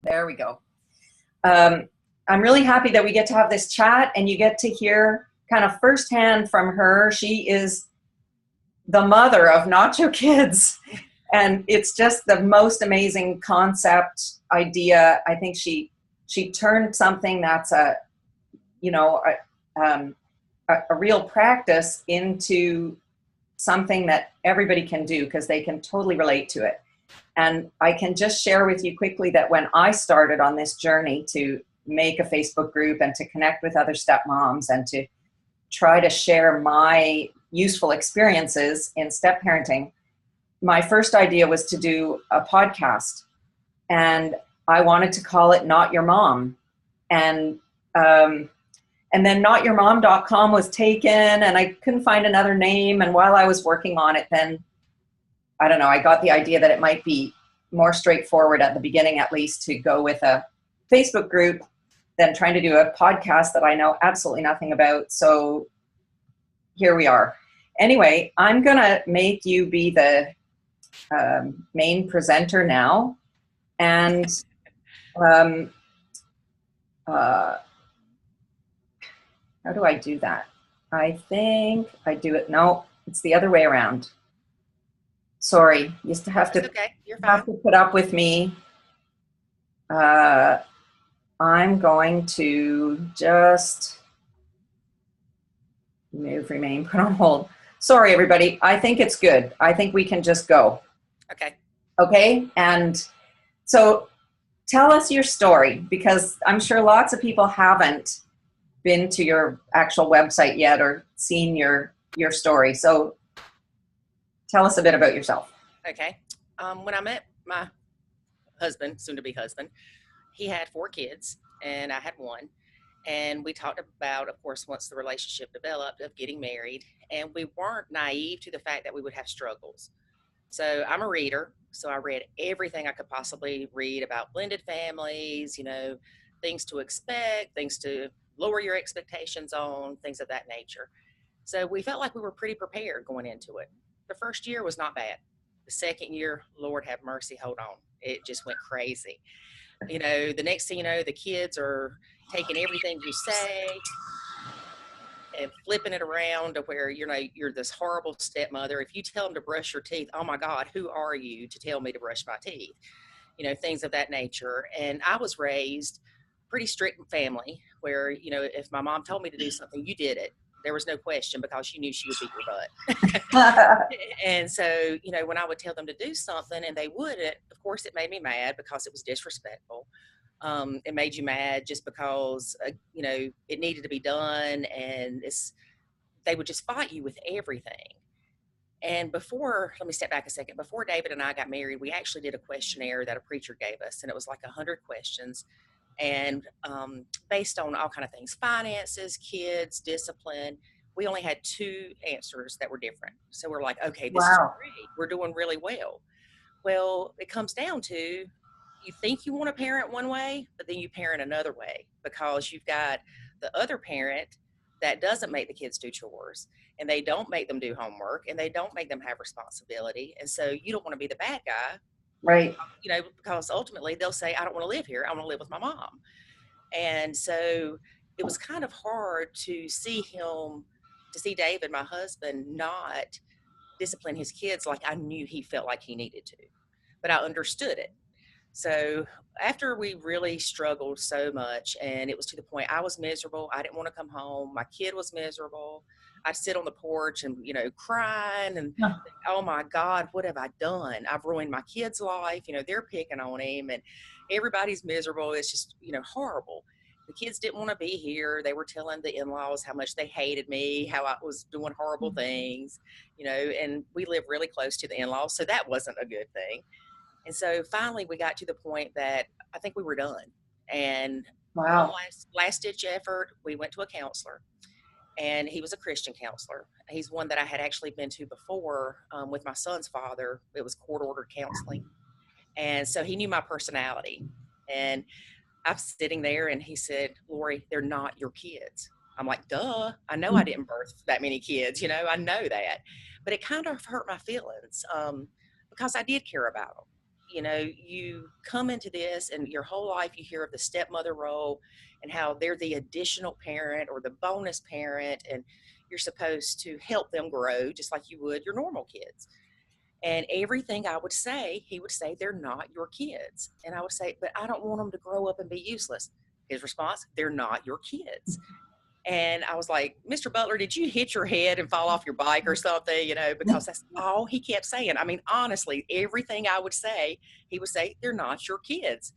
There we go. I'm really happy that we get to have this chat and you get to hear kind of firsthand from her. She is the mother of Nacho Kids, and it's just the most amazing concept idea. I think she turned something that's a real practice into something that everybody can do because they can totally relate to it. And I can just share with you quickly that when I started on this journey to make a Facebook group and to connect with other stepmoms and to try to share my useful experiences in step parenting, my first idea was to do a podcast. And I wanted to call it Not Your Mom. And then notyourmom.com was taken and I couldn't find another name. And while I was working on it, then I don't know, I got the idea that it might be more straightforward at the beginning, at least, to go with a Facebook group than trying to do a podcast that I know absolutely nothing about. So here we are. Anyway, I'm going to make you be the main presenter now. And how do I do that? I think I do it. No, it's the other way around. Sorry, you used to have to, okay. You're fine. have to put up with me. I'm going to just move, remain, put on hold. Sorry, everybody. I think it's good. I think we can just go. Okay. Okay. And so tell us your story, because I'm sure lots of people haven't been to your actual website yet or seen your story. So tell us a bit about yourself. Okay. When I met my husband, soon to be husband, he had 4 kids and I had 1. And we talked about, of course, once the relationship developed, of getting married. And we weren't naive to the fact that we would have struggles. So I'm a reader. So I read everything I could possibly read about blended families, things to expect, things to lower your expectations on, things of that nature. So we felt like we were pretty prepared going into it. The first year was not bad. The second year, Lord have mercy, hold on. It just went crazy. The next thing you know, the kids are taking everything you say and flipping it around to where, you're this horrible stepmother. If you tell them to brush your teeth, oh my God, who are you to tell me to brush my teeth? Things of that nature. And I was raised pretty strict family where, if my mom told me to do something, you did it. There was no question because you knew she would beat your butt. And so, when I would tell them to do something and they wouldn't, of course, it made me mad because it was disrespectful. It made you mad just because, it needed to be done. And they would just fight you with everything. And let me step back a second. Before David and I got married, we actually did a questionnaire that a preacher gave us. And it was like 100 questions. And based on all kind of things, finances, kids, discipline, we only had 2 answers that were different. So we're like, okay, this is great. We're doing really well. Well, it comes down to, you think you want to parent one way, but then you parent another way because you've got the other parent that doesn't make the kids do chores and they don't make them do homework and they don't make them have responsibility. And so you don't want to be the bad guy. Right. Because ultimately they'll say, I don't want to live here. I want to live with my mom. And so it was kind of hard to see David, my husband, not discipline his kids like I knew he felt like he needed to, but I understood it. So after we really struggled so much and it was to the point I was miserable, I didn't want to come home. My kid was miserable. I'd sit on the porch and, crying and, oh my God, what have I done? I've ruined my kid's life. They're picking on him and everybody's miserable. It's just, horrible. The kids didn't want to be here. They were telling the in-laws how much they hated me, how I was doing horrible things, and we live really close to the in-laws. So that wasn't a good thing. And so finally we got to the point that I think we were done. And wow. Last ditch effort, we went to a counselor. And he was a Christian counselor. He's one that I had actually been to before with my son's father. It was court-ordered counseling. And so he knew my personality. And I'm sitting there and he said, Lori, they're not your kids. I'm like, duh. I know I didn't birth that many kids. I know that. But it kind of hurt my feelings because I did care about them. you know, you come into this and your whole life you hear of the stepmother role and how they're the additional parent or the bonus parent, and you're supposed to help them grow just like you would your normal kids. And everything I would say, he would say, they're not your kids. And I would say, but I don't want them to grow up and be useless. His response, they're not your kids. And I was like, Mr. Butler, did you hit your head and fall off your bike or something? You know, because that's all he kept saying. I mean, honestly, everything I would say, he would say, they're not your kids.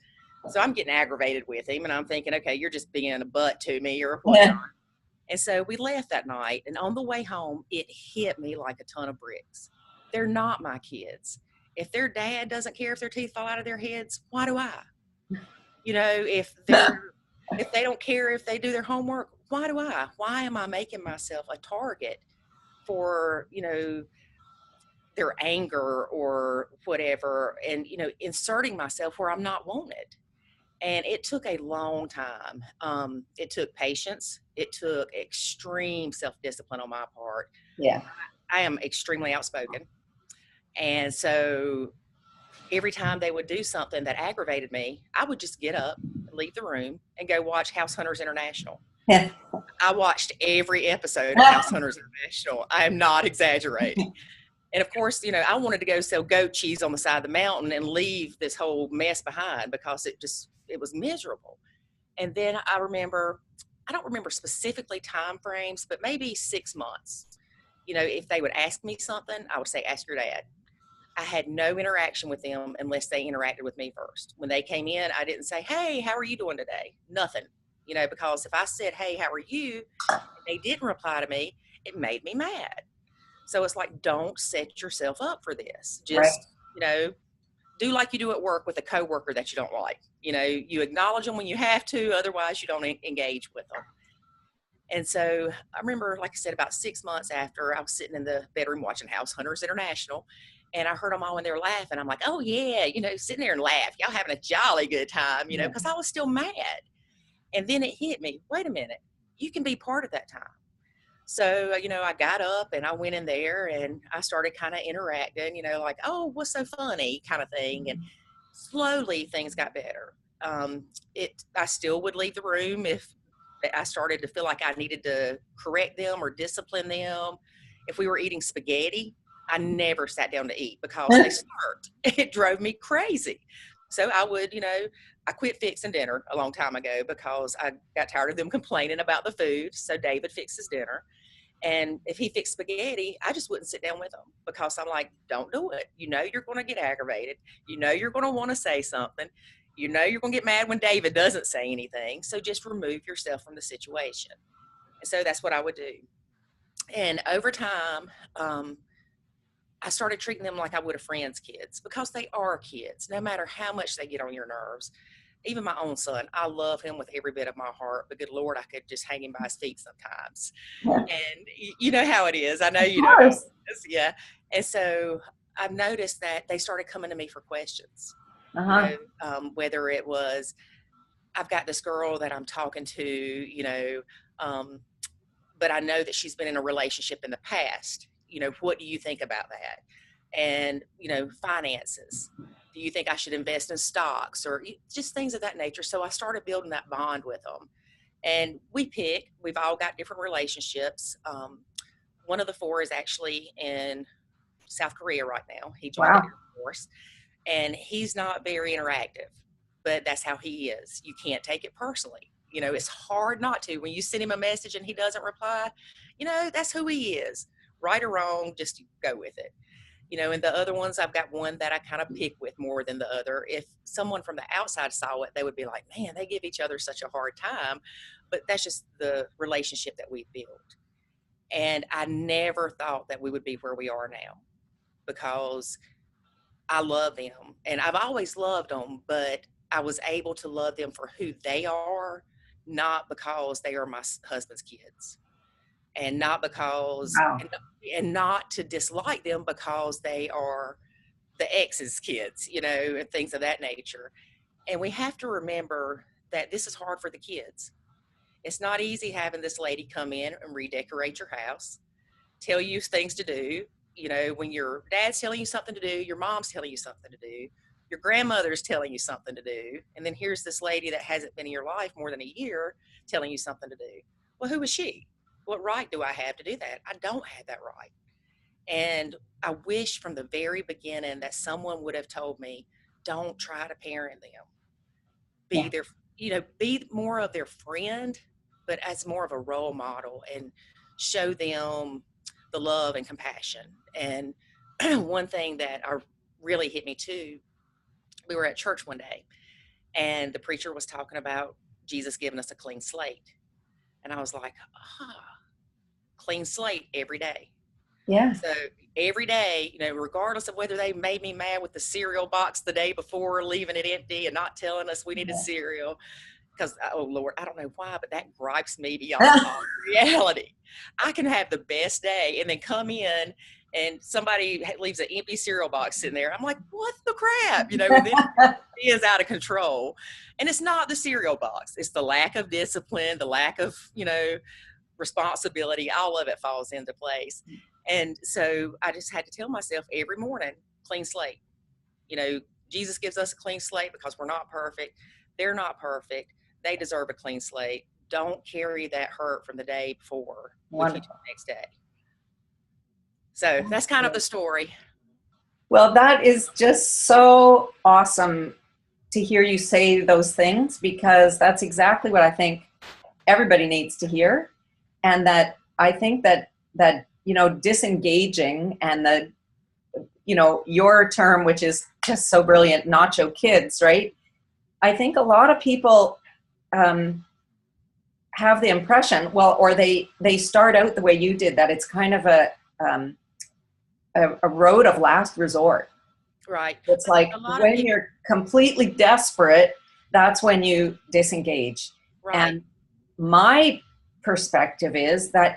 So I'm getting aggravated with him and I'm thinking, okay, you're just being a butt to me or whatnot. And so we left that night. And on the way home, it hit me like a ton of bricks. They're not my kids. If their dad doesn't care if their teeth fall out of their heads, why do I? You know, if they don't care if they do their homework, why do I? Why am I making myself a target for, you know, their anger or whatever, and, you know, inserting myself where I'm not wanted? And it took a long time. It took patience. It took extreme self-discipline on my part. Yeah. I am extremely outspoken. And so every time they would do something that aggravated me, I would just get up, leave the room, and go watch House Hunters International. Yeah. I watched every episode of House Hunters International. I am not exaggerating. And of course, you know, I wanted to go sell goat cheese on the side of the mountain and leave this whole mess behind because it was miserable. And then I don't remember specifically time frames, but maybe 6 months. You know, if they would ask me something, I would say, ask your dad. I had no interaction with them unless they interacted with me first. When they came in, I didn't say, hey, how are you doing today? Nothing, you know, because if I said, hey, how are you? And they didn't reply to me, it made me mad. So it's like, don't set yourself up for this. Just, Right. you know, do like you do at work with a coworker that you don't like. You know, you acknowledge them when you have to, otherwise you don't engage with them. And so I remember, like I said, about 6 months after, I was sitting in the bedroom watching House Hunters International, and I heard them all in there laughing. I'm like, oh yeah, you know, sitting there and laugh. Y'all having a jolly good time, you know, because I was still mad. And then it hit me, wait a minute, you can be part of that time. So, you know, I got up and I went in there and I started kind of interacting, you know, like, oh, what's so funny kind of thing. And slowly things got better. I still would leave the room if I started to feel like I needed to correct them or discipline them. If we were eating spaghetti, I never sat down to eat because they slurped. It drove me crazy. So I would, you know, I quit fixing dinner a long time ago because I got tired of them complaining about the food. So David fixes dinner. And if he fixed spaghetti, I just wouldn't sit down with him because I'm like, don't do it. You know, you're going to get aggravated. You know, you're going to want to say something. You know, you're going to get mad when David doesn't say anything. So just remove yourself from the situation. And so that's what I would do. And over time, I started treating them like I would a friend's kids because they are kids, no matter how much they get on your nerves. Even my own son, I love him with every bit of my heart, but good Lord, I could just hang him by his feet sometimes. And you know how it is. I know you know. Yeah. And so I've noticed that they started coming to me for questions. You know, whether it was, I've got this girl that I'm talking to, you know, but I know that she's been in a relationship in the past. You know, what do you think about that? And, you know, finances. Do you think I should invest in stocks or just things of that nature? So I started building that bond with them. And we've all got different relationships. One of the four is actually in South Korea right now. He joined the Air Force, and he's not very interactive, but that's how he is. You can't take it personally. You know, it's hard not to. When you send him a message and he doesn't reply, you know, that's who he is. Right or wrong, just go with it. You know, and the other ones, I've got one that I kind of pick with more than the other. If someone from the outside saw it, they would be like, man, they give each other such a hard time. But that's just the relationship that we built. And I never thought that we would be where we are now because I love them. And I've always loved them, but I was able to love them for who they are, not because they are my husband's kids. And not because, and not to dislike them because they are the ex's kids, you know, and things of that nature. And we have to remember that this is hard for the kids. It's not easy having this lady come in and redecorate your house, tell you things to do. You know, when your dad's telling you something to do, your mom's telling you something to do. your grandmother's telling you something to do, and then here's this lady that hasn't been in your life more than a year telling you something to do. Well, who is she? What right do I have to do that? I don't have that right. And I wish from the very beginning that someone would have told me, don't try to parent them. Be Yeah. their, be more of their friend, but as more of a role model, and show them the love and compassion. And one thing that really hit me too, we were at church one day and the preacher was talking about Jesus giving us a clean slate. And I was like, clean slate every day. Yeah. So every day, regardless of whether they made me mad with the cereal box the day before, leaving it empty and not telling us we needed cereal, because, oh Lord, I don't know why, but that gripes me beyond all reality. I can have the best day and then come in and somebody leaves an empty cereal box in there. I'm like, what the crap? And then it is out of control. And it's not the cereal box. It's the lack of discipline, the lack of, responsibility. All of it falls into place. And so I just had to tell myself every morning, clean slate. Jesus gives us a clean slate because we're not perfect. They're not perfect. They deserve a clean slate. Don't carry that hurt from the day before with you to the next day. So that's kind of the story. Well, that is just so awesome to hear you say those things, because that's exactly what I think everybody needs to hear. And that I think that disengaging and your term, which is just so brilliant, nacho kids, right? I think a lot of people have the impression, or they start out the way you did, that it's kind of a road of last resort. Right. It's like when you're completely desperate, that's when you disengage. Right. And my perspective is that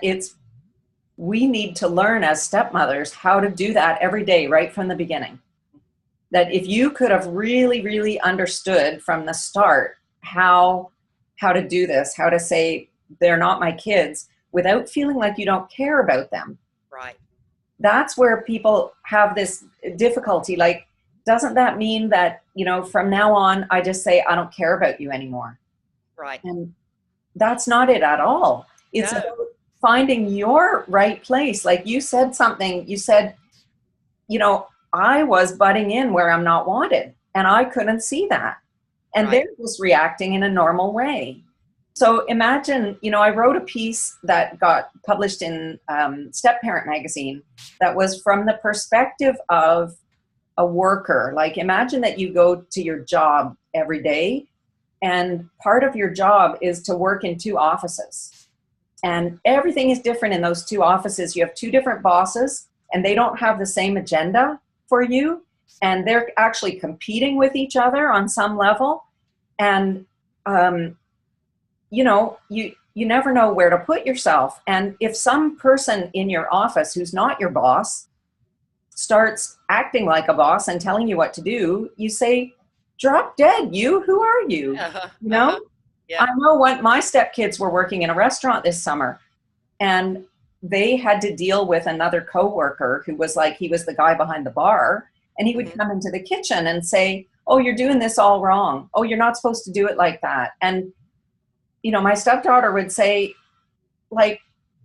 we need to learn as stepmothers how to do that every day, right from the beginning. That if you could have really, really understood from the start how to do this, how to say they're not my kids without feeling like you don't care about them. Right. That's where people have this difficulty. Like, doesn't that mean that, from now on, I just say, I don't care about you anymore? Right. And that's not it at all. It's about finding your right place. Like you said something, you said, I was butting in where I'm not wanted, and I couldn't see that. And they're just reacting in a normal way. So imagine, I wrote a piece that got published in Step Parent magazine that was from the perspective of a worker. Like, imagine that you go to your job every day, and part of your job is to work in 2 offices. And everything is different in those 2 offices. You have 2 different bosses, and they don't have the same agenda for you. And they're actually competing with each other on some level. And, you never know where to put yourself. And if some person in your office who's not your boss starts acting like a boss and telling you what to do, you say, drop dead. Who are you? Yeah. I know what my stepkids were working in a restaurant this summer, and they had to deal with another coworker who was like, he was the guy behind the bar, and he would come into the kitchen and say, oh, you're doing this all wrong. Oh, you're not supposed to do it like that. And, my stepdaughter would say, like,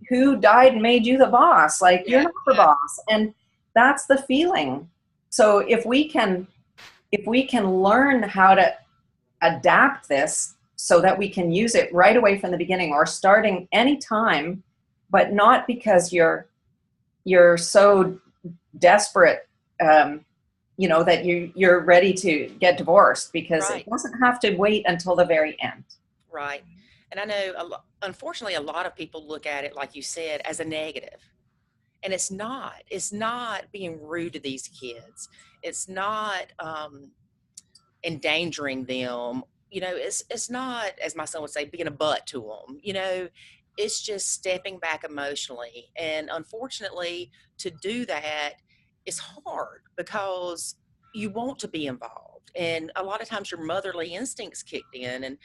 who died and made you the boss? Like, you're not the boss. And that's the feeling. So if we can learn how to adapt this so that we can use it right away from the beginning, or starting anytime, but not because you're so desperate, that you're ready to get divorced, because it doesn't have to wait until the very end. Right. And I know, unfortunately, a lot of people look at it, like you said, as a negative. And it's not. It's not being rude to these kids. It's not endangering them. It's not, as my son would say, being a butt to them. It's just stepping back emotionally. And unfortunately, to do that is hard because you want to be involved. And a lot of times your motherly instincts kicked in. And,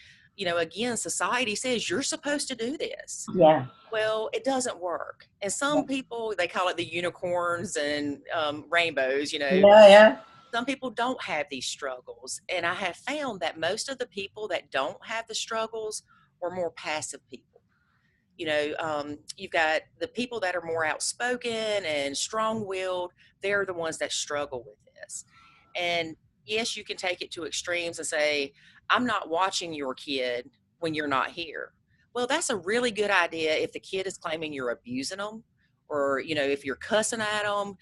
again, society says you're supposed to do this. Yeah. Well, it doesn't work. And some people, they call it the unicorns and rainbows, Yeah. some people don't have these struggles. And I have found that most of the people that don't have the struggles are more passive people. You've got the people that are more outspoken and strong-willed. They're the ones that struggle with this. And yes, you can take it to extremes and say, I'm not watching your kid when you're not here. Well, that's a really good idea if the kid is claiming you're abusing them, or, if you're cussing at them.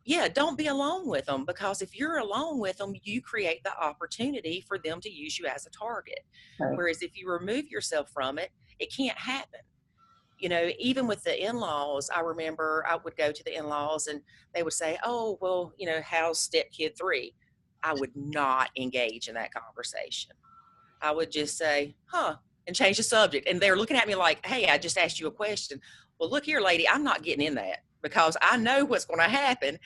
Yeah, don't be alone with them, because if you're alone with them, you create the opportunity for them to use you as a target. Right. Whereas if you remove yourself from it, it can't happen. Even with the in-laws, I remember I would go to the in-laws and they would say, oh, well, how's step kid 3? I would not engage in that conversation. I would just say, huh, and change the subject. And they're looking at me like, hey, I just asked you a question. Well, look here, lady, I'm not getting in that, because I know what's going to happen.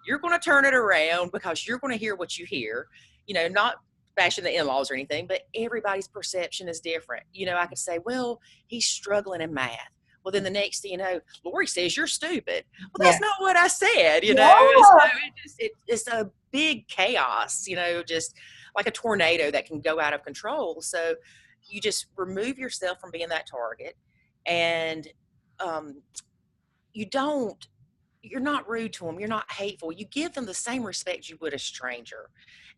You're going to turn it around because you're going to hear what you hear, not bashing the in-laws or anything, but everybody's perception is different. I could say, well, he's struggling in math. Well, then the next thing you know, Lori says you're stupid. Well, that's not what I said, So it's a big chaos, just like a tornado that can go out of control. So you just remove yourself from being that target, and you're not rude to them. You're not hateful. You give them the same respect you would a stranger.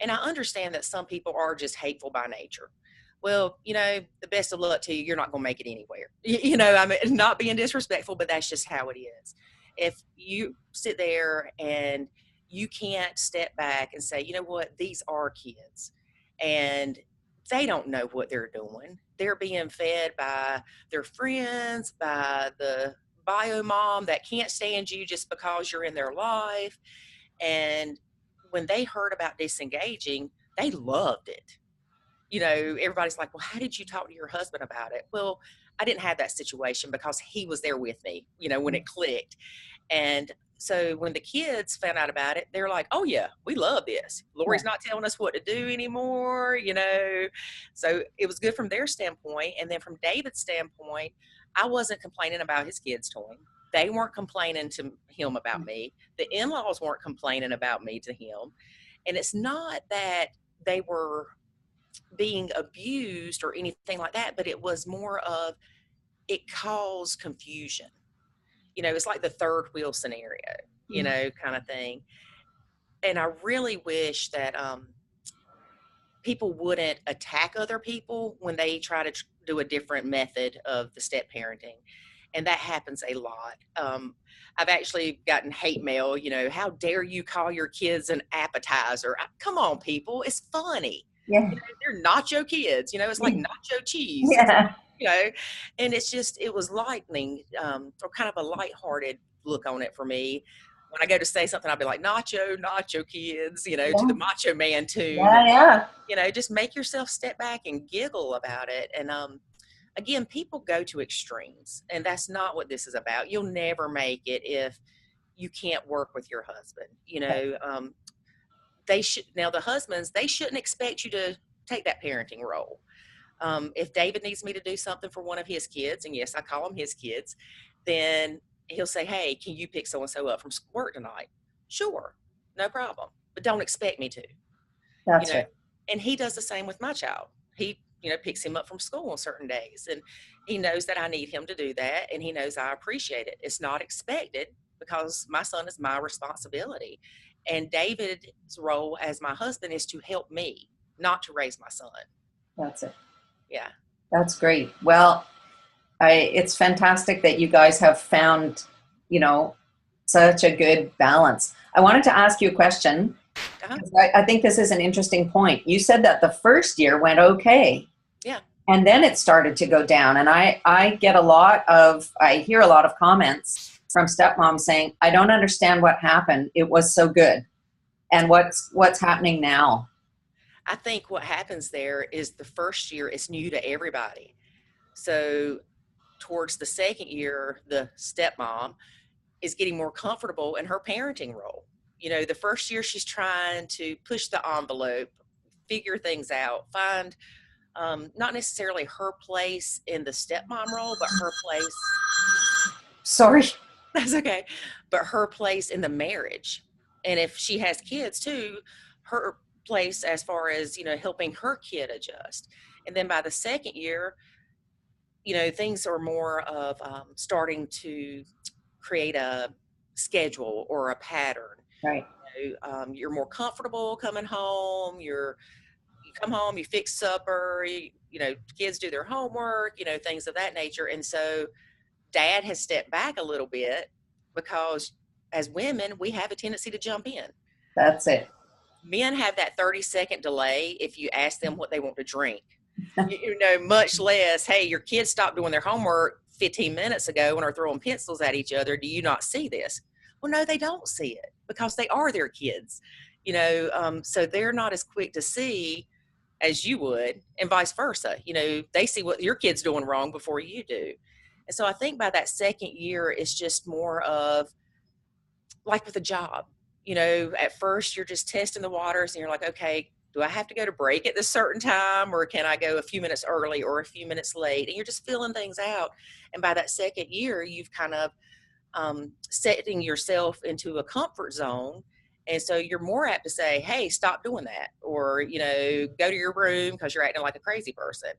And I understand that some people are just hateful by nature. Well, the best of luck to you. You're not going to make it anywhere. I mean, not being disrespectful, but that's just how it is. If you sit there and you can't step back and say, you know what, these are kids and they don't know what they're doing. They're being fed by their friends, by the bio mom that can't stand you just because you're in their life. And when they heard about disengaging, they loved it. Everybody's like, well, how did you talk to your husband about it? Well, I didn't have that situation because he was there with me, when it clicked. And so when the kids found out about it, they're like, oh yeah, we love this. Lori's not telling us what to do anymore, So it was good from their standpoint. And then from David's standpoint, I wasn't complaining about his kids toying. They weren't complaining to him about me. The in-laws weren't complaining about me to him. And it's not that they were being abused or anything like that, but it was more of, it caused confusion. It's like the third wheel scenario, kind of thing. And I really wish that people wouldn't attack other people when they try to do a different method of the step parenting. And that happens a lot. I've actually gotten hate mail, how dare you call your kids an appetizer? Come on, people, it's funny. Yeah. They're nacho kids, it's like nacho cheese. Yeah. And it was lightning, or kind of a lighthearted look on it for me. When I go to say something, I'll be like, nacho kids, to the macho man too. Yeah. Just make yourself step back and giggle about it. And again, people go to extremes, and that's not what this is about. You'll never make it if you can't work with your husband. The husbands, they shouldn't expect you to take that parenting role. If David needs me to do something for one of his kids, and yes, I call them his kids, then he'll say, hey, can you pick so-and-so up from work tonight? Sure, no problem. But don't expect me to. That's right. And he does the same with my child. He, picks him up from school on certain days, and he knows that I need him to do that, and he knows I appreciate it. It's not expected because my son is my responsibility. And David's role as my husband is to help me, not to raise my son. That's it. Yeah. That's great. Well, it's fantastic that you guys have found, such a good balance. I wanted to ask you a question. I think this is an interesting point. You said that the first year went okay. Yeah. And then it started to go down. And I hear a lot of comments from stepmoms saying, I don't understand what happened. It was so good. And what's happening now? I think what happens there is the first year is new to everybody. So towards the second year, the stepmom is getting more comfortable in her parenting role. The first year she's trying to push the envelope, figure things out, find not necessarily her place in the stepmom role, but her place. Sorry. That's okay. But her place in the marriage. And if she has kids too, her place as far as, helping her kid adjust. And then by the second year, things are more of starting to create a schedule or a pattern. Right. You're more comfortable coming home. You come home, you fix supper, kids do their homework, things of that nature. And so dad has stepped back a little bit because as women, we have a tendency to jump in. That's it. Men have that 30-second delay if you ask them what they want to drink. Much less, hey, your kids stopped doing their homework 15 minutes ago and are throwing pencils at each other. Do you not see this? Well, no, they don't see it because they are their kids. So they're not as quick to see as you would, and vice versa. They see what your kid's doing wrong before you do. And so I think by that second year, it's just more of like with a job. At first you're just testing the waters and you're like, okay, do I have to go to break at this certain time, or can I go a few minutes early or a few minutes late? And you're just filling things out. And by that second year, you've kind of setting yourself into a comfort zone. And so you're more apt to say, hey, stop doing that, or, go to your room because you're acting like a crazy person.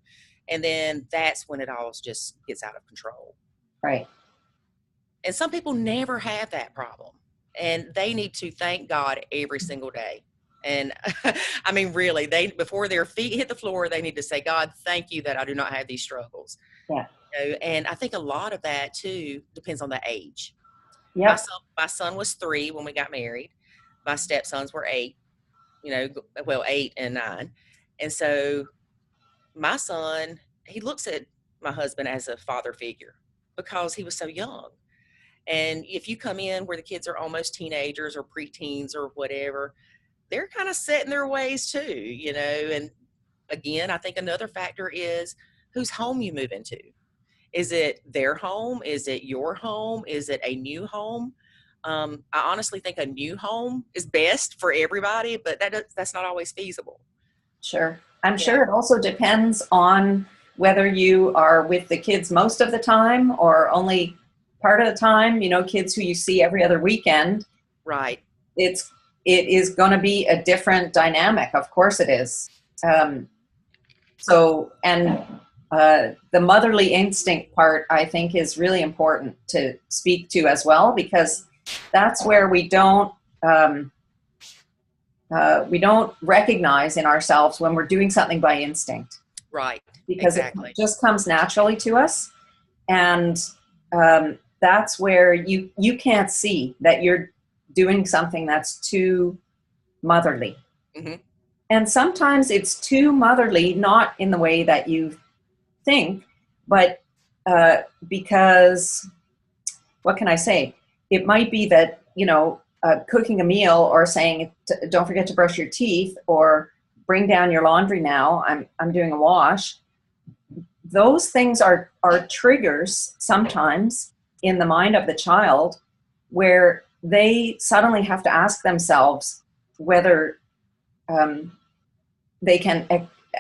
And then that's when it all just gets out of control. Right. And some people never have that problem, and they need to thank God every single day. And I mean, really, before their feet hit the floor, they need to say, God, thank you that I do not have these struggles. Yeah. And I think a lot of that too depends on the age. Yep. My son was 3 when we got married. My stepsons were 8, 8 and 9. And so my son, he looks at my husband as a father figure because he was so young. And if you come in where the kids are almost teenagers or preteens or whatever, they're kind of set in their ways too, and again, I think another factor is whose home you move into. Is it their home? Is it your home? Is it a new home? I honestly think a new home is best for everybody, but that's not always feasible. Sure. I'm sure it also depends on whether you are with the kids most of the time or only part of the time, kids who you see every other weekend. Right. It is going to be a different dynamic. Of course it is. The motherly instinct part, I think, is really important to speak to as well, because that's where we don't recognize in ourselves when we're doing something by instinct. Right. Because exactly. It just comes naturally to us. And that's where you can't see that you're doing something that's too motherly. Mm-hmm. And sometimes it's too motherly, not in the way that you think, but because, what can I say? It might be that, cooking a meal or saying, don't forget to brush your teeth, or bring down your laundry now, I'm doing a wash. Those things are triggers sometimes in the mind of the child, where they suddenly have to ask themselves whether they can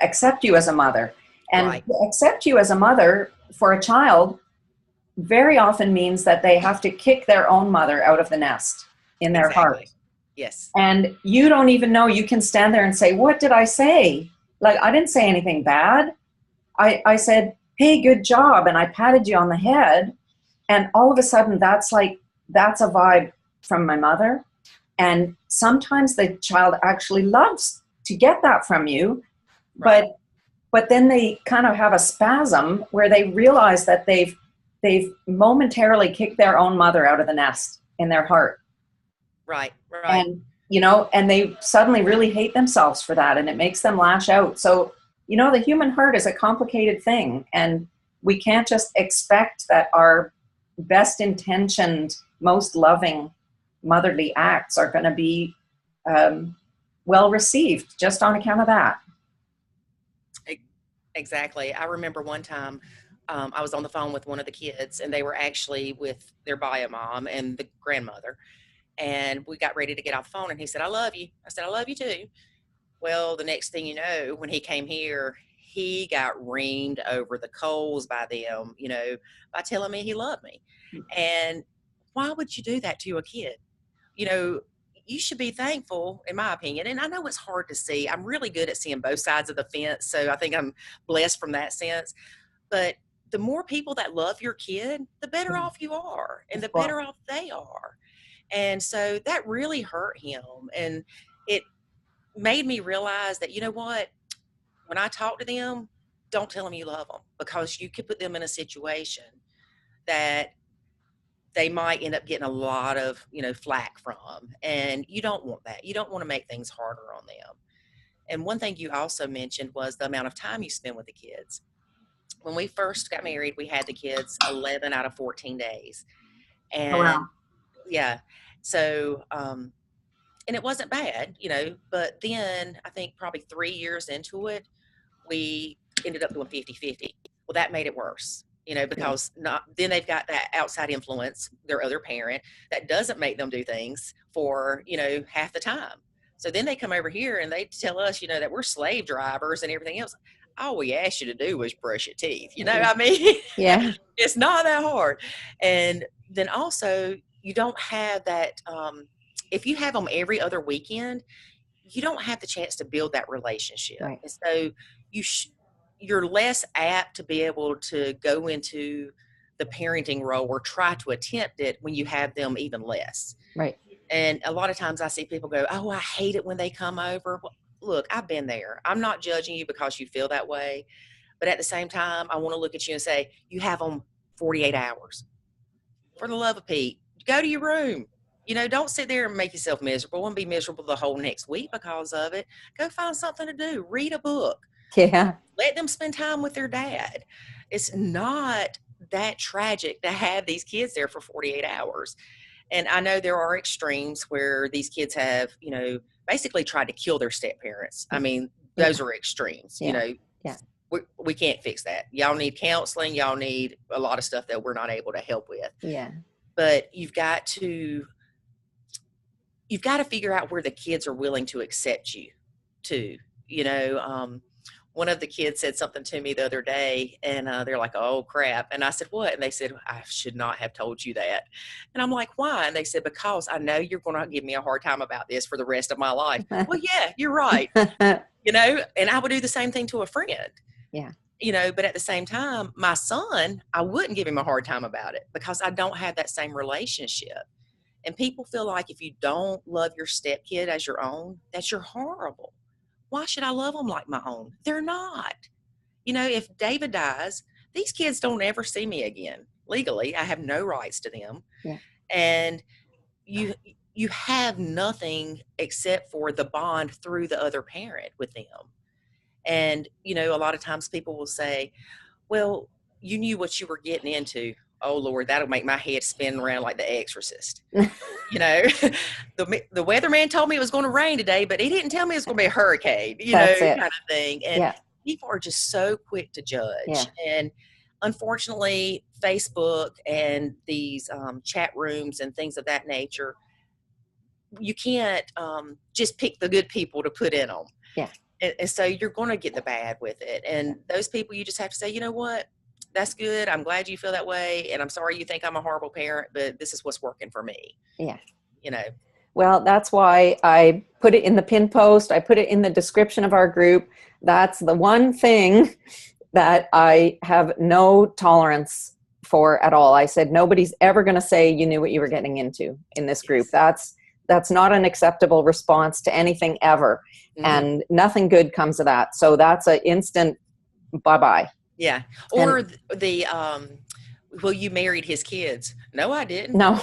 accept you as a mother. And Right. To accept you as a mother for a child very often means that they have to kick their own mother out of the nest in their heart. Yes. And you don't even know. You can stand there and say, what did I say? Like, I didn't say anything bad. I said, hey, good job. And I patted you on the head. And all of a sudden, that's a vibe from my mother. And sometimes the child actually loves to get that from you. Right. But then they kind of have a spasm where they realize that they've momentarily kicked their own mother out of the nest in their heart. Right. And, and they suddenly really hate themselves for that, and it makes them lash out. So, the human heart is a complicated thing, and we can't just expect that our best intentioned, most loving motherly acts are going to be well received just on account of that. Exactly. I remember one time I was on the phone with one of the kids, and they were actually with their bio mom and the grandmother. And we got ready to get off the phone, and he said, I love you. I said, I love you too. Well, the next thing you know, when he came here, he got reamed over the coals by them, by telling me he loved me. And why would you do that to a kid? You you should be thankful, in my opinion. And I know it's hard to see. I'm really good at seeing both sides of the fence. So I think I'm blessed from that sense. But the more people that love your kid, the better off you are, and the better off they are. And so that really hurt him. And it made me realize that, you know what, when I talk to them, don't tell them you love them, because you could put them in a situation that they might end up getting a lot of, flack from. And you don't want that. You don't want to make things harder on them. And one thing you also mentioned was the amount of time you spend with the kids. When we first got married, we had the kids 11 out of 14 days. And wow. Yeah. So, and it wasn't bad, but then I think probably 3 years into it, we ended up doing 50-50. Well, that made it worse, because then they've got that outside influence, their other parent, that doesn't make them do things for, half the time. So then they come over here and they tell us, that we're slave drivers and everything else. All we asked you to do was brush your teeth. I mean, yeah, it's not that hard. And then also, you don't have that, if you have them every other weekend, you don't have the chance to build that relationship. Right. And so you're less apt to be able to go into the parenting role or try to attempt it when you have them even less. Right. And a lot of times I see people go, oh, I hate it when they come over. Well, look, I've been there. I'm not judging you because you feel that way. But at the same time, I want to look at you and say, you have them 48 hours. For the love of Pete, go to your room. Don't sit there and make yourself miserable and be miserable the whole next week because of it. Go find something to do. Read a book. Yeah. Let them spend time with their dad. It's not that tragic to have these kids there for 48 hours. And I know there are extremes where these kids have, basically tried to kill their step parents. I mean, those are extremes, Yeah. We can't fix that. Y'all need counseling. Y'all need a lot of stuff that we're not able to help with. Yeah. But you've got to figure out where the kids are willing to accept you too. One of the kids said something to me the other day, and they're like, oh crap. And I said, what? And they said, I should not have told you that. And I'm like, why? And they said, because I know you're going to give me a hard time about this for the rest of my life. Well, yeah, you're right. And I would do the same thing to a friend. Yeah. But at the same time, my son, I wouldn't give him a hard time about it because I don't have that same relationship. And people feel like if you don't love your stepkid as your own, that you're horrible. Why should I love them like my own? They're not. If David dies, these kids don't ever see me again. Legally, I have no rights to them. Yeah. And you have nothing except for the bond through the other parent with them. And, a lot of times people will say, well, you knew what you were getting into. Oh, Lord, that'll make my head spin around like The Exorcist. The weatherman told me it was going to rain today, but he didn't tell me it was going to be a hurricane, kind of thing. And people are just so quick to judge. Yeah. And unfortunately, Facebook and these chat rooms and things of that nature, you can't just pick the good people to put in them. Yeah. And so you're going to get the bad with it. And those people, you just have to say, you know what? That's good. I'm glad you feel that way. And I'm sorry you think I'm a horrible parent, but this is what's working for me. Yeah. Well, that's why I put it in the pin post. I put it in the description of our group. That's the one thing that I have no tolerance for at all. I said, nobody's ever going to say you knew what you were getting into in this group. That's not an acceptable response to anything ever. Mm-hmm. And nothing good comes of that. So that's an instant bye-bye. Yeah. Or well, you married his kids. No, I didn't. No.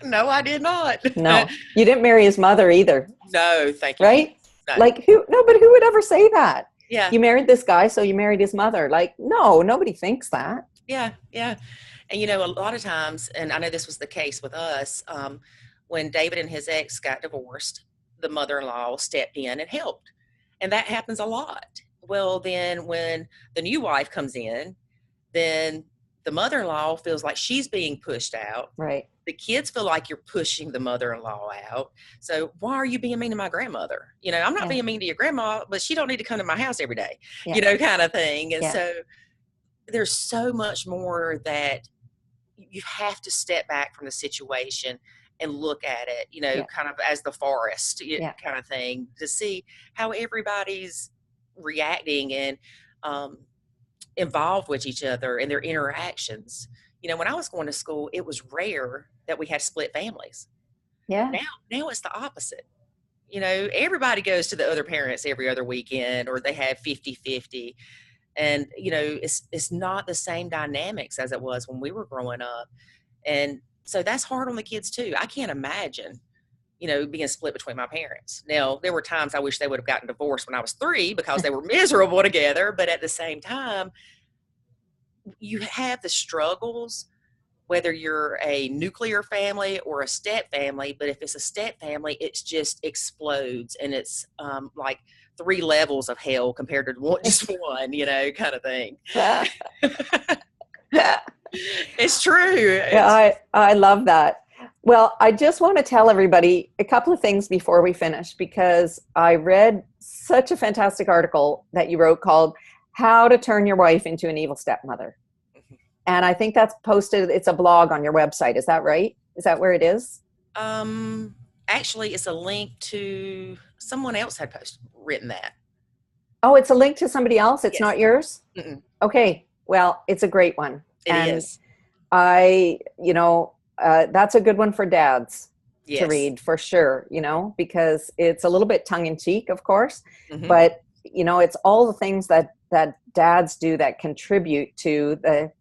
No, I did not. No. You didn't marry his mother either. No, thank you. Right? No. But who would ever say that? Yeah. You married this guy, so you married his mother. No, nobody thinks that. Yeah. Yeah. And, a lot of times, and I know this was the case with us, when David and his ex got divorced, the mother-in-law stepped in and helped. And that happens a lot. Well, then when the new wife comes in, then the mother-in-law feels like she's being pushed out. Right. The kids feel like you're pushing the mother-in-law out. So why are you being mean to my grandmother? I'm not being mean to your grandma, but she don't need to come to my house every day, kind of thing. And so there's so much more that you have to step back from the situation and look at it, Yeah. kind of as the forest Yeah. kind of thing, to see how everybody's reacting and involved with each other and their interactions. When I was going to school, it was rare that we had split families. Yeah. Now it's the opposite. Everybody goes to the other parents every other weekend, or they have 50-50. And, it's not the same dynamics as it was when we were growing up. And so that's hard on the kids too. I can't imagine, being split between my parents. Now, there were times I wish they would have gotten divorced when I was 3 because they were miserable together. But at the same time, you have the struggles, whether you're a nuclear family or a step family. But if it's a step family, it just explodes, and it's like 3 levels of hell compared to just one, kind of thing. It's true. I love that. Well, I just want to tell everybody a couple of things before we finish, because I read such a fantastic article that you wrote called How to Turn Your Wife into an Evil Stepmother. And I think that's posted, it's a blog on your website. Is that right? Is that where it is? Actually, it's a link to someone else had written that. Oh, it's a link to somebody else? It's Yes. not yours? Mm-mm. Okay. Well, it's a great one. It is. That's a good one for dads Yes. to read for sure, because it's a little bit tongue in cheek, of course, Mm-hmm. but it's all the things that dads do that contribute to the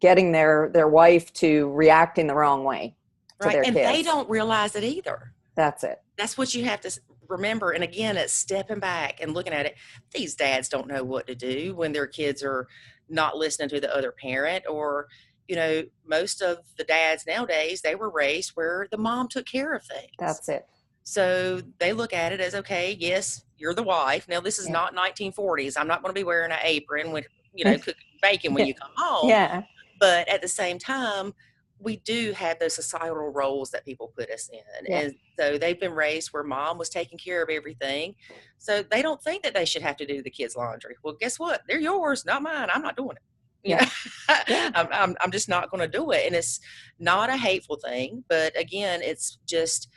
getting their wife to react in the wrong way to Right. their And kids. they don't realize it either. That's it. That's what you have to remember. And again, it's stepping back and looking at it. These dads don't know what to do when their kids are not listening to the other parent, or, most of the dads nowadays, they were raised where the mom took care of things. That's it. So they look at it as, okay, yes, you're the wife. Now, this is not 1940s. I'm not going to be wearing an apron with, cooking bacon when you come home. Yeah. But at the same time, we do have those societal roles that people put us in. Yeah. And so they've been raised where mom was taking care of everything. So they don't think that they should have to do the kids' laundry. Well, guess what? They're yours, not mine. I'm not doing it. Yeah. I'm just not going to do it. And it's not a hateful thing. But again, it's just,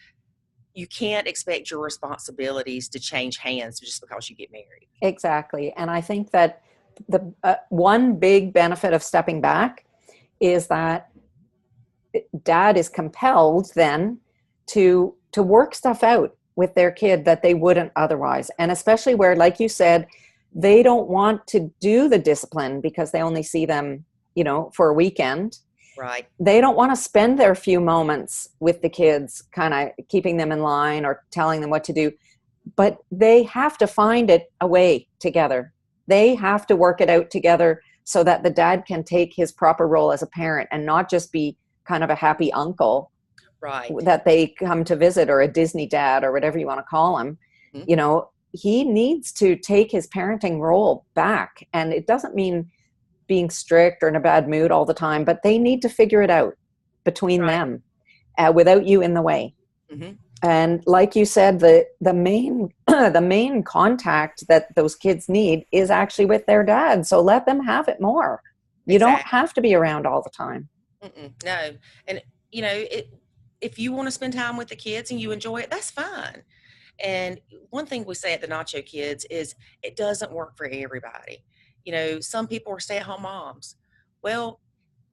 you can't expect your responsibilities to change hands just because you get married. Exactly. And I think that the one big benefit of stepping back is that dad is compelled then to work stuff out with their kid that they wouldn't otherwise. And especially where, like you said, they don't want to do the discipline because they only see them, for a weekend. Right. They don't want to spend their few moments with the kids, kind of keeping them in line or telling them what to do. But they have to find a way together. They have to work it out together so that the dad can take his proper role as a parent and not just be kind of a happy uncle, right, that they come to visit, or a Disney dad, or whatever you want to call him. Mm-hmm. He needs to take his parenting role back. And it doesn't mean being strict or in a bad mood all the time, but they need to figure it out between them without you in the way. Mm-hmm. And like you said, the main contact that those kids need is actually with their dad. So let them have it more. You don't have to be around all the time. No. And, if you want to spend time with the kids and you enjoy it, that's fine. And one thing we say at the Nacho Kids is it doesn't work for everybody. Some people are stay-at-home moms. Well,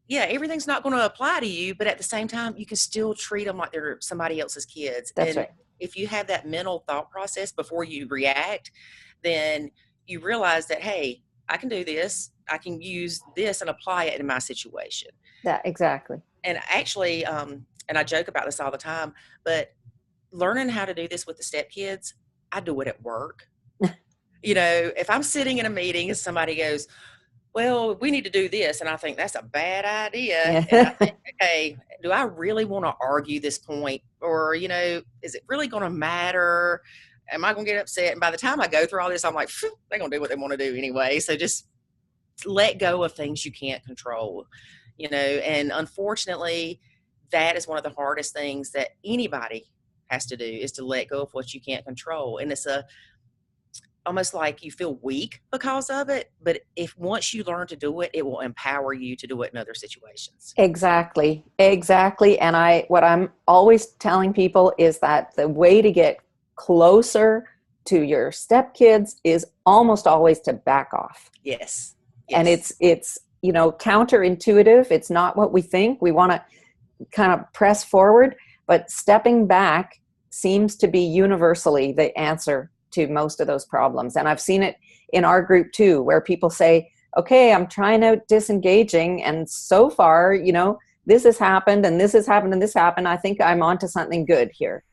yeah, everything's not going to apply to you, but at the same time, you can still treat them like they're somebody else's kids. That's right. If you have that mental thought process before you react, then you realize that, hey, I can do this. I can use this and apply it in my situation. That exactly. And actually, and I joke about this all the time, but learning how to do this with the stepkids, I do it at work. If I'm sitting in a meeting and somebody goes, well, we need to do this, and I think that's a bad idea. Yeah. And I think, okay, do I really want to argue this point? Or, is it really going to matter? Am I going to get upset? And by the time I go through all this, I'm like, they're going to do what they want to do anyway. So just let go of things you can't control, and unfortunately, that is one of the hardest things that anybody has to do, is to let go of what you can't control. And almost like you feel weak because of it. But if once you learn to do it, it will empower you to do it in other situations. Exactly. Exactly. And what I'm always telling people is that the way to get closer to your stepkids is almost always to back off. Yes. And it's, you know, counterintuitive. It's not what we think. We want to kind of press forward, but stepping back seems to be universally the answer to most of those problems. And I've seen it in our group too, where people say, okay, I'm trying out disengaging, and so far, you know, this has happened and this has happened and this happened. I think I'm onto something good here.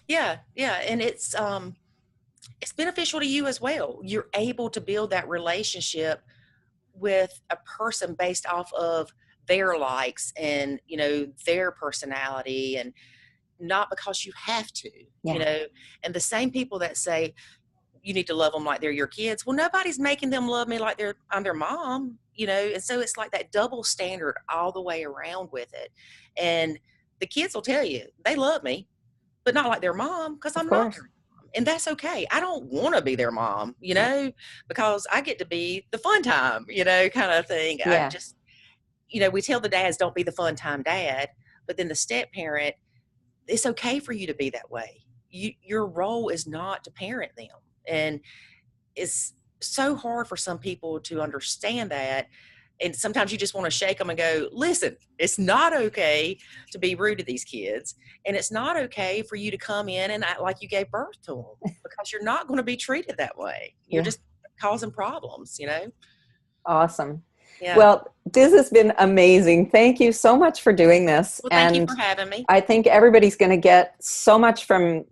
Yeah. And it's beneficial to you as well. You're able to build that relationship with a person based off of their likes and, you know, their personality, and not because you have to, you know. And the same people that say you need to love them like they're your kids, well, nobody's making them love me like I'm their mom, you know. And so it's like that double standard all the way around with it. And the kids will tell you they love me, but not like their mom, because I'm not their mom. And that's okay. I don't want to be their mom, you know, because I get to be the fun time, you know, kind of thing. I just, you know, we tell the dads don't be the fun time dad, but then the step parent, it's okay for you to be that way. Your role is not to parent them. And it's so hard for some people to understand that. And sometimes you just want to shake them and go, listen, it's not okay to be rude to these kids. And it's not okay for you to come in and act like you gave birth to them, because you're not going to be treated that way. You're just causing problems, you know? Awesome. Yeah. Well, this has been amazing. Thank you so much for doing this. Well, thank you for having me. I think everybody's going to get so much from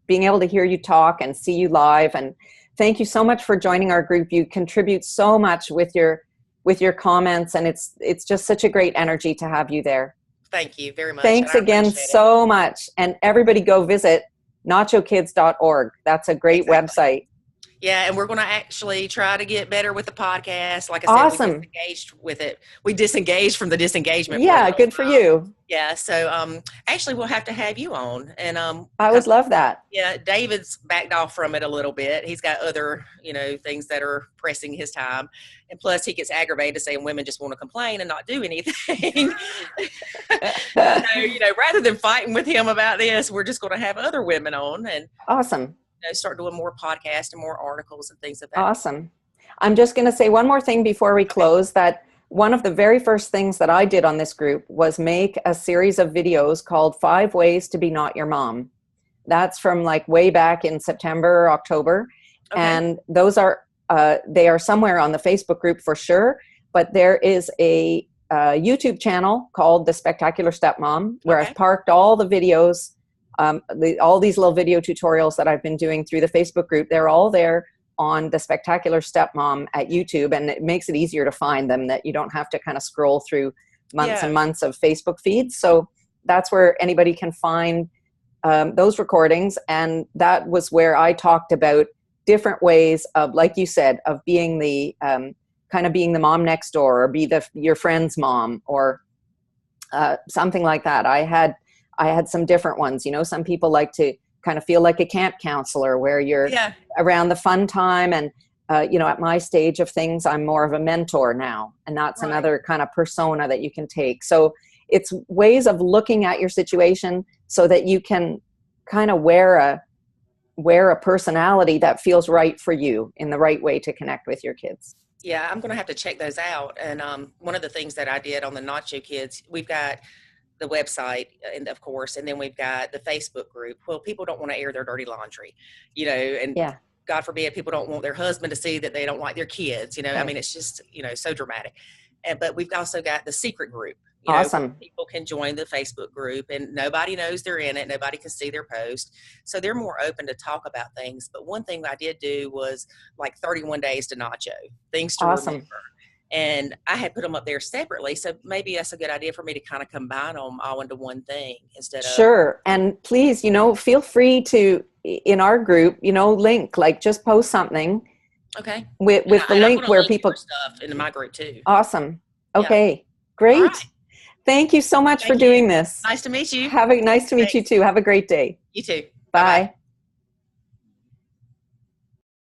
being able to hear you talk and see you live. And thank you so much for joining our group. You contribute so much with your comments, and it's just such a great energy to have you there. Thank you very much. Thanks again so much. And everybody go visit nachokids.org. That's a great website. Yeah, and we're going to actually try to get better with the podcast. Like I said, we disengaged with it. We disengaged from the disengagement. Yeah, good for you. Yeah, so actually we'll have to have you on. And I would love that. Yeah, David's backed off from it a little bit. He's got other, you know, things that are pressing his time. And plus he gets aggravated saying women just want to complain and not do anything. So, you know, rather than fighting with him about this, we're just going to have other women on. And awesome. You know, start doing more podcasts and more articles and things of that. Awesome. I'm just going to say one more thing before we close, that one of the very first things that I did on this group was make a series of videos called 5 Ways to Be Not Your Mom. That's from like way back in September or October. Okay. And those are, they are somewhere on the Facebook group for sure, but there is a YouTube channel called The Spectacular Stepmom, where I've parked all the videos, all these little video tutorials that I've been doing through the Facebook group. They're all there on The Spectacular Stepmom at YouTube, and it makes it easier to find them, that you don't have to kind of scroll through months and months of Facebook feeds. So that's where anybody can find those recordings. And that was where I talked about different ways of, like you said, of being the kind of being the mom next door, or be your friend's mom, or something like that. I had some different ones. You know, some people like to kind of feel like a camp counselor, where you're around the fun time. And, you know, at my stage of things, I'm more of a mentor now. And that's another kind of persona that you can take. So it's ways of looking at your situation so that you can kind of wear a personality that feels right for you, in the right way to connect with your kids. Yeah, I'm going to have to check those out. And one of the things that I did on the Nacho Kids, we've got the website, and of course, and then we've got the Facebook group. Well, people don't want to air their dirty laundry, you know, and God forbid people don't want their husband to see that they don't like their kids, you know. I mean, it's just, you know, so dramatic. But we've also got the secret group. You know, people can join the Facebook group, and nobody knows they're in it. Nobody can see their post. So they're more open to talk about things. But one thing I did do was like 31 days to Nacho, things to remember. And I had put them up there separately. So maybe that's a good idea for me to kind of combine them all into one thing instead of. Sure. And please, you know, feel free to, in our group, you know, link, like just post something. Okay. With the link where people. Stuff into my group too. Awesome. Okay. Great. Right. Thank you so much for doing this. Nice to meet you. Nice to meet you too. Have a great day. You too. Bye. Bye-bye.